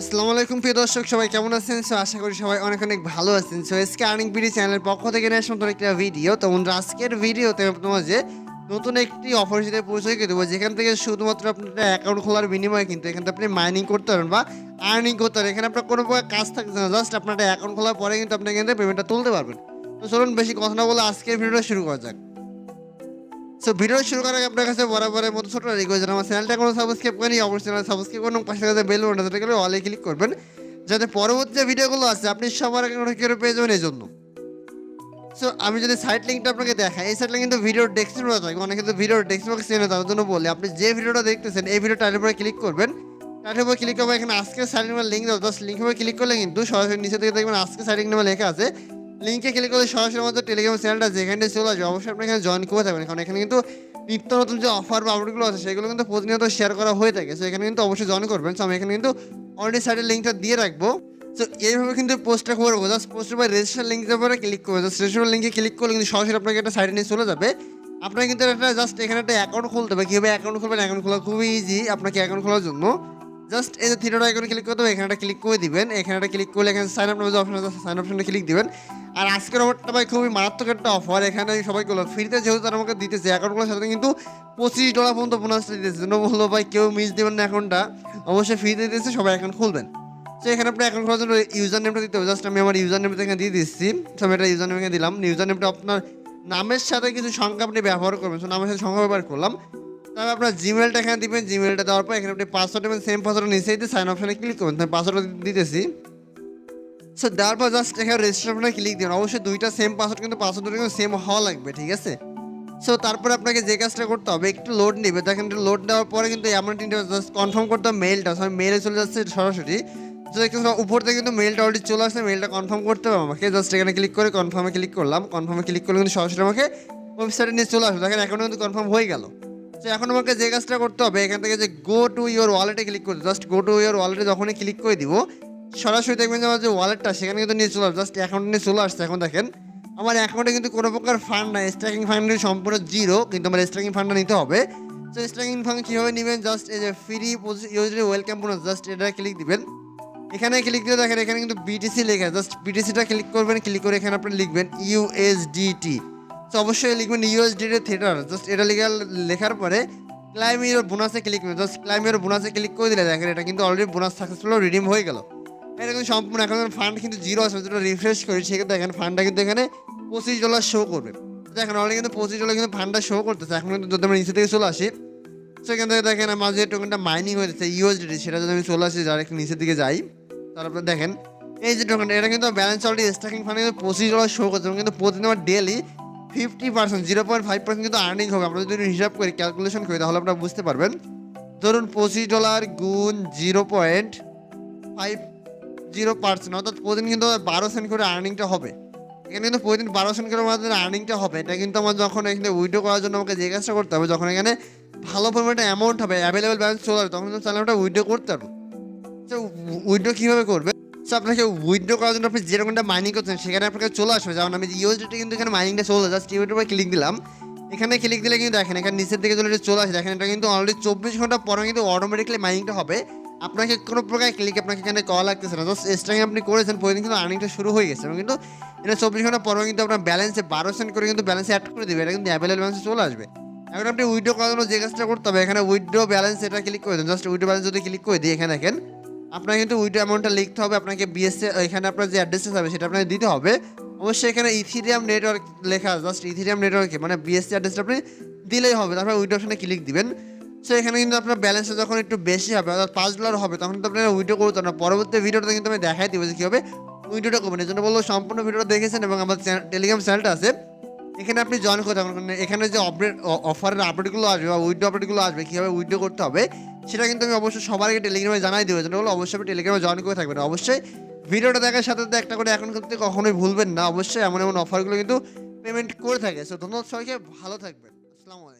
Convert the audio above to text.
আসসালামু আলাইকুম প্রিয় দর্শক, সবাই কেমন আছেন? আশা করি সবাই অনেক অনেক ভালো আছেন। এসকে আর্নিং বিডি চ্যানেলের পক্ষ থেকে নিয়ে আসলাম একটা ভিডিও। তো বন্ধুরা, আজকের ভিডিওতে আমি তোমাদের নতুন একটি অফার সাথে পরিচয় করে দেবো, যেখান থেকে শুধুমাত্র আপনার অ্যাকাউন্ট খোলার বিনিময়ে কিন্তু এখান থেকে আপনি মাইনিং করতে পারেন বা আর্নিং করতে পারেন। এখানে আপনার কোনো প্রকার কাজ থাকছে না, জাস্ট আপনার অ্যাকাউন্ট খোলার পরে কিন্তু আপনি এখান থেকে পেমেন্টটা তুলতে পারবেন। তো চলুন বেশি কথা না বলে আজকের ভিডিওটা শুরু করা যাক। ভিডিও শুরু করার আগে আপনার কাছে বরাবরের মতো ছোট রিকোয়েস্ট, আমার চ্যানেলটা কোনো সাবস্ক্রাইব করেনি, অবশ্যই চ্যানেল সাবস্ক্রাইব করুন, পাশে কাছে বেল বাটনটা গেলে অলে ক্লিক করবেন, যাতে পরবর্তী যে ভিডিওগুলো আছে আপনি সবার আগে নোটিফিকেশন পেয়ে যাবেন। এই জন্য আমি যদি সাইট লিঙ্কটা আপনাকে দেখাই, এই সাইট লিঙ্ক কিন্তু ভিডিওর ডেসক্রিপশনে থাকে, অনেকে কিন্তু ভিডিওর ডেসক্রিপশনে চেনে, তার জন্য বলি আপনি যে ভিডিওটা দেখতেছেন এই ভিডিও টাইটেলের উপরে ক্লিক করবেন। টাইটেলের উপরে ক্লিক করবেন, এখানে আজকের সাইট লিঙ্কের লিঙ্ক দাও, জাস্ট লিঙ্কের উপরে ক্লিক করলে কিন্তু সরাসরি নিচে থেকে দেখবেন আজকে সাইট লিঙ্ক নামে লেখা আছে। লিঙ্কে ক্লিক করলে সরাসরি আমাদের টেলিগ্রাম চ্যানেলটা যেখানে চলে আসবে, অবশ্যই আপনি এখানে জয়েন করে থাকবেন, কারণ এখানে কিন্তু নিত্য নতুন যে অফার বা আপডেটগুলো আছে সেগুলো কিন্তু প্রতিনিয়ত শেয়ার করা হয়ে থাকে। এখানে কিন্তু অবশ্যই জয়েন করবেন। আমি এখানে কিন্তু অলরেডি সাইটের লিঙ্কটা দিয়ে রাখবো। এইভাবে কিন্তু পোস্টটা করবো, জাস্ট পোস্টের পর রেজিস্টার লিঙ্কের উপরে ক্লিক করবো, জাস্ট রেজিস্টার লিঙ্কে ক্লিক করলে কিন্তু সরাসরি আপনাকে একটা সাইটে নিয়ে চলে যাবে। আপনার কিন্তু একটা জাস্ট এখানে একটা অ্যাকাউন্ট খুলতে হবে। কীভাবে অ্যাকাউন্ট খুলবেন? অ্যাকাউন্ট খোলা খুবই ইজি। আপনাকে অ্যাকাউন্ট খোলার জন্য জাস্ট এই যে থ্রিডট আইকনে ক্লিক করতে হবে, এখানে ক্লিক করে দিবেন। এখানে ক্লিক করলে এখানে সাইন আপ নামে যে অপশন আছে, সাইন অপশনে ক্লিক দিবেন। আর আজকের অফারটা ভাই খুবই মারাত্মক একটা অফার। এখানে সবাইগুলো ফ্রিতে যেহেতু তারা আমাকে দিতেছে, অ্যাকাউন্টগুলোর সাথে কিন্তু $25 পর্যন্ত বোনাসটা দিতেছে। জন্য বললো ভাই কেউ মিস দেবেন না, অ্যাকাউন্টটা অবশ্যই ফ্রিতে দিতেছে, সবাই অ্যাকাউন্ট খুলবেন। এখানে আপনি অ্যাকাউন্ট খোলার জন্য ইউজার নেমটা দিতে হবে। জাস্ট আমি আমার ইউজার নেমটা এখানে দিয়ে দিচ্ছি। আমি এটা ইউজার নেম এখানে দিলাম। ইউজার নেমটা আপনার নামের সাথে কিছু সংখ্যা আপনি ব্যবহার করবেন। নামের সাথে সংখ্যা ব্যবহার করলাম। তারপর আপনার জিমেলটা এখানে দিবেন। জিমেলটা দেওয়ার পর এখানে আপনি পাসওয়ার্ড দেবেন, সেম পাসওয়ার্ড নিচেই দিয়ে সাইন অপশনে ক্লিক করবেন। আমি পাসওয়ার্ড দিতেছি। দেওয়ার পর জাস্ট এখানে রেজিস্টার অপশনে ক্লিক দিবেন। অবশ্যই দুইটা সেম পাসওয়ার্ড, কিন্তু পাসওয়ার্ড কিন্তু সেম হওয়া লাগবে, ঠিক আছে? তারপরে আপনাকে যে কাজটা করতে হবে, একটু লোড নেবে। দেখেন লোড দেওয়ার পরে কিন্তু এমন জাস্ট কনফার্ম করতে হবে মেলটা। আমি মেলে চলে যাচ্ছে সরাসরি। উপর থেকে কিন্তু মেলটা অলরেডি চলে আসছে, মেলটা কনফার্ম করতে হবে আমাকে। জাস্ট এখানে ক্লিক করে কনফার্মে ক্লিক করলাম। কনফার্মে ক্লিক করলে কিন্তু সরাসরি আমাকে ওয়েবসাইটে নিয়ে চলে আসবে। দেখেন এখন কিন্তু কনফার্ম হয়ে গেল। এখন আমাকে যে কাজটা করতে হবে, এখান থেকে যে গো টু ইউর ওয়ালেটে ক্লিক করতে, জাস্ট গো টু ইউর ওয়ালেটে যখনই ক্লিক করে দিব, সরাসরি দেখবেন যে আমার যে ওয়ালেটটা সেখানে কিন্তু নিয়ে চলে আসবে। জাস্ট অ্যাকাউন্ট নিয়ে চলে আসছে। এখন দেখেন আমার অ্যাকাউন্টে কিন্তু কোনো প্রকার ফান্ড নাই, স্ট্যাকিং ফান্ড সম্পূর্ণ জিরো, কিন্তু আমার স্ট্যাকিং ফান্ডটা নিতে হবে। স্ট্যাকিং ফান্ড কীভাবে নেবেন? জাস্ট এই যে free usually welcome bonus, just এটা ক্লিক দিবেন। এখানে ক্লিক দিয়ে দেখেন এখানে কিন্তু বিটিসি লেখা, জাস্ট বিটিসিটা ক্লিক করবেন। ক্লিক করে এখানে আপনি লিখবেন ইউএসডিটি। অবশ্যই লিখবেন ইউএসডিটি থিয়েটার। জাস্ট এটা লেখার পরে ক্লাইম ইউর বোনাসে ক্লিক করবেন। জাস্ট ক্লাইম ইউর বোনাসে ক্লিক করে দিলে দেখেন এটা কিন্তু অলরেডি বোনাস সাকসেসফুল রিডিম হয়ে গেল। এটা কিন্তু সম্পূর্ণ এখন ফান্ড কিন্তু জিরো আছে। যেটা রিফ্রেশ করি সেক্ষেত্রে দেখেন ফান্ডটা কিন্তু এখানে $25 শো করবে। দেখেন অলরেডি কিন্তু $25 কিন্তু ফান্ডটা শো করতেছে। এখন কিন্তু যদি আমরা নিচে থেকে চলে আসি, সেখান থেকে দেখেন আমার যে টোকেনটা মাইনিং হয়েছে ইউএসডিটি, সেটা যদি আমি চলে আসি ডাইরেক্ট নিচের দিকে যাই, তাহলে আপনারা দেখেন এই যে টোকেনটা, এটা কিন্তু ব্যালেন্স অলরেডি স্ট্যাকিং ফান্ডে কিন্তু $25 শো করছে। এবং কিন্তু প্রতিদিন আমার ডেলি 50% 0.5% কিন্তু আর্নিং হবে। আমরা যদি হিসাব করি, ক্যালকুলেশন করি, তাহলে আপনারা বুঝতে পারবেন। ধরুন $25 গুণ 0.50%, অর্থাৎ প্রতিদিন কিন্তু 12 সেন্ট করে আর্নিংটা হবে। এখানে কিন্তু প্রতিদিন 12 সেন্ট করে আমাদের আর্নিংটা হবে। এটা কিন্তু আমার যখন এখানে উইথড্র করার জন্য আমাকে যে কাজটা করতে হবে, যখন এখানে ভালো পরিমাণে অ্যামাউন্ট হবে, অ্যাভেলেবেল ব্যালেন্স চলে আসবে, তখন কিন্তু তাহলে আমরা উইথড্র করতে পারবো। উইথড্র কীভাবে করবে? আপনাকে উইথড্র করার জন্য আপনি যে রকমটা মাইনিং করছেন সেখানে আপনাকে চলে আসবে। যেমন আমি ইউএসডিটি কিন্তু এখানে মাইনিংটা চলে, জাস্ট ইউটিউবের উপরে ক্লিক দিলাম। এখানে ক্লিক দিলে কিন্তু দেখেন এখানে নিচের দিকে চলে আসে। দেখেন এটা কিন্তু অলরেডি 24 ঘন্টা পরে কিন্তু অটোমেটিকলি মাইনিংটা হবে। আপনাকে কোনো প্রকার ক্লিক আপনাকে এখানে কল লাগতেছে না, জাস্ট স্ট্রাইকিং আপনি করেছেন, প্রতিদিন কিন্তু আর্নিংটা শুরু হয়ে গেছে। এবং কিন্তু এটা 24 ঘন্টা পরে কিন্তু আপনার ব্যালেন্সে 12 সেন্ট করে কিন্তু ব্যালেন্সে অ্যাড করে দেবে। এটা কিন্তু অ্যাভেলেবল ব্যালেন্সে চলে আসবে। এখন আপনি উইথড্র করার জন্য যে কাজটা করতে হবে, এখানে উইথড্র ব্যালেন্স এটা ক্লিক করে দেন। জাস্ট উইথড্র ব্যালেন্স যদি ক্লিক করে দিই, এখানে দেখেন আপনাকে কিন্তু উইথড্র অ্যামাউন্টটা লিখতে হবে। আপনাকে বিএসসি এখানে আপনার যে অ্যাড্রেসটা হবে সেটা আপনাকে দিতে হবে। অবশ্যই এখানে ইথিরিয়াম নেটওয়ার্ক লেখা, জাস্ট ইথিরিয়াম নেটওয়ার্কে মানে বিএসসি অ্যাড্রেসটা আপনি দিলেই হবে। তারপর উইথড্র অপশনে ক্লিক দিবেন। এখানে কিন্তু আপনার ব্যালেন্সটা যখন একটু বেশি হবে, অর্থাৎ $5 হবে, তখন কিন্তু আপনারা উইথড্র করতে না। পরবর্তী ভিডিওতে কিন্তু আমি দেখাই দিব যে কীভাবে উইথড্রটা করবেন। এই জন্য বলবো সম্পূর্ণ ভিডিওটা দেখেছেন এবং আমার টেলিগ্রাম চ্যানেলটা আছে, এখানে আপনি জয়েন করতে পারবেন। এখানে যে অফারের আপডেটগুলো আসবে বা উইথড্র আপডেটগুলো আসবে, কীভাবে উইথড্র করতে হবে সেটা কিন্তু আমি অবশ্যই সবার আগে টেলিগ্রামে জানাই দেবো। জন্য বলো অবশ্যই আপনি টেলিগ্রামে জয়েন করে থাকবেন। অবশ্যই ভিডিওটা দেখার সাথে সাথে একটা করে অ্যাকাউন্ট করতে কখনোই ভুলবেন না। অবশ্যই এমন এমন অফারগুলো কিন্তু পেমেন্ট করে থাকে। ধন্যবাদ সবাইকে, ভালো থাকবেন। আসসালামু আলাইকুম।